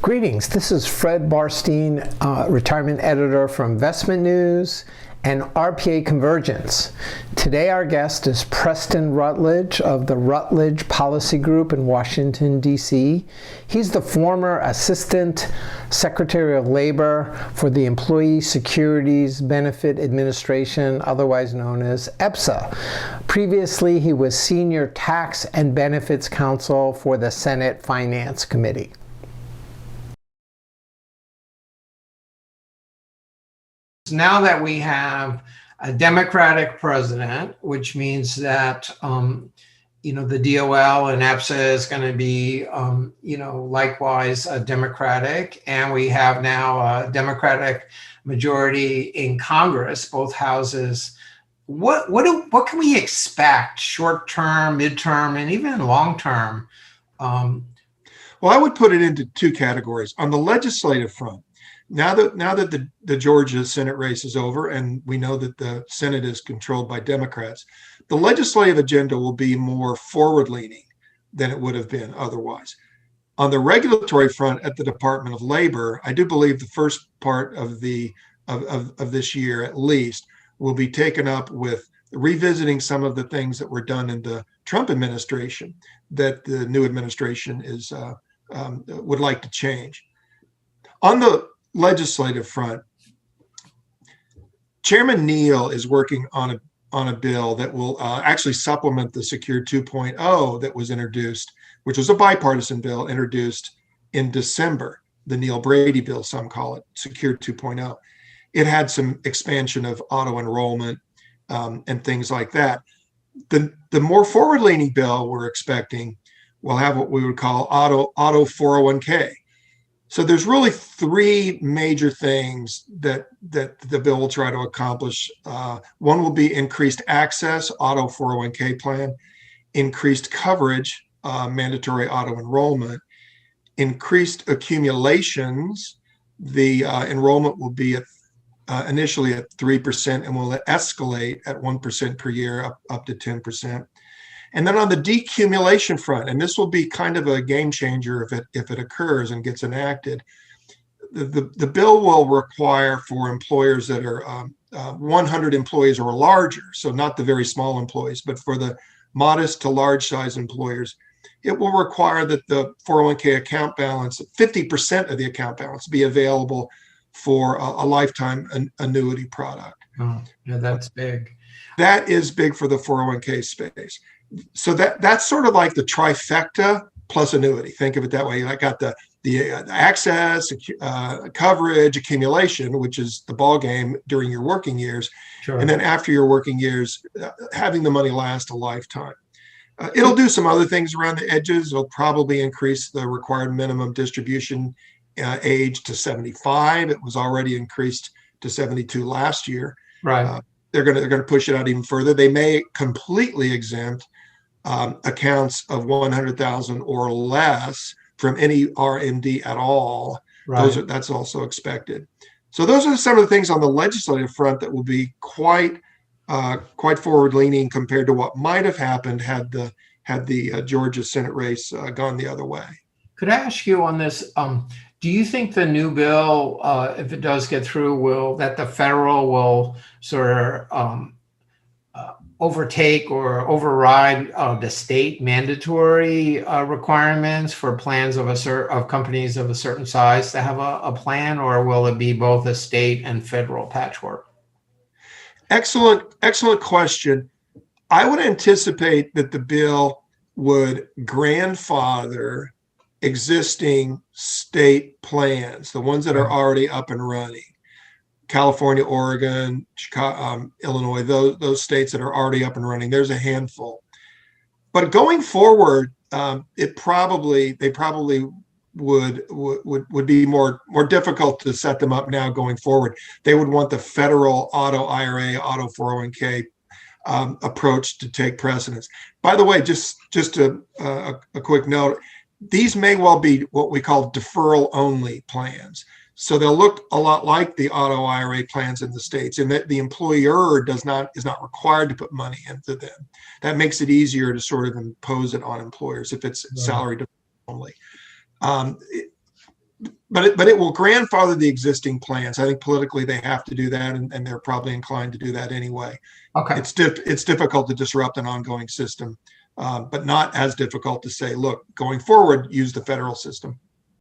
Greetings, this is Fred Barstein, retirement editor for Investment News and RPA Convergence. Today our guest is Preston Rutledge of the Rutledge Policy Group in Washington, D.C. He's the former Assistant Secretary of Labor for the Employee Securities Benefit Administration, otherwise known as EPSA. Previously, he was Senior Tax and Benefits Counsel for the Senate Finance Committee. Now that we have a Democratic president, which means that the DOL and EPSA is going to be likewise Democratic, and we have now a Democratic majority in Congress, both houses. What can we expect short term, midterm, and even long term? Well, I would put it into two categories. On the legislative front, now that the Georgia Senate race is over and we know that the Senate is controlled by Democrats, the legislative agenda will be more forward-leaning than it would have been otherwise. On the regulatory front at the Department of Labor, I do believe the first part of this year at least will be taken up with revisiting some of the things that were done in the Trump administration that the new administration would like to change. On the legislative front, Chairman Neal is working on a bill that will actually supplement the Secure 2.0 that was introduced, which was a bipartisan bill introduced in December, the Neal Brady bill, some call it Secure 2.0. It had some expansion of auto enrollment and things like that. The more forward-leaning bill we're expecting will have what we would call auto 401k. So there's really three major things that the bill will try to accomplish. One will be increased access, auto 401k plan, increased coverage, mandatory auto enrollment, increased accumulations. The enrollment will be initially at 3% and will escalate at 1% per year up to 10%. And then on the decumulation front, and this will be kind of a game changer if it occurs and gets enacted, the bill will require for employers that are 100 employees or larger, so not the very small employees, but for the modest to large size employers, it will require that the 401k account balance, 50% of the account balance, be available for a lifetime annuity product. Oh, yeah, that's big. That is big for the 401k space. So that's sort of like the trifecta plus annuity. Think of it that way. I got the access, coverage, accumulation, which is the ball game during your working years, sure. And then after your working years, having the money last a lifetime. It'll do some other things around the edges. It'll probably increase the required minimum distribution age to 75. It was already increased to 72 last year. Right. They're going to push it out even further. They may completely exempt accounts of 100,000 or less from any RMD at all. Right. That's also expected. So those are some of the things on the legislative front that will be quite forward-leaning compared to what might have happened had the Georgia Senate race gone the other way. Could I ask you on this? Do you think the new bill, if it does get through, that the federal will sort of overtake or override the state mandatory requirements for plans of companies of a certain size to have a plan, or will it be both a state and federal patchwork? Excellent question. I would anticipate that the bill would grandfather existing state plans, the ones that are already up and running. California, Oregon, Chicago, Illinois, those states that are already up and running. There's a handful. But going forward, they probably would be more difficult to set them up now going forward. They would want the federal auto IRA, auto 401k approach to take precedence. By the way, just a quick note, these may well be what we call deferral only plans. So they'll look a lot like the auto IRA plans in the states, in that the employer is not required to put money into them. That makes it easier to sort of impose it on employers if it's salary deferral only. but it will grandfather the existing plans. I think politically they have to do that, and they're probably inclined to do that anyway. Okay. It's difficult to disrupt an ongoing system, but not as difficult to say, look, going forward, use the federal system.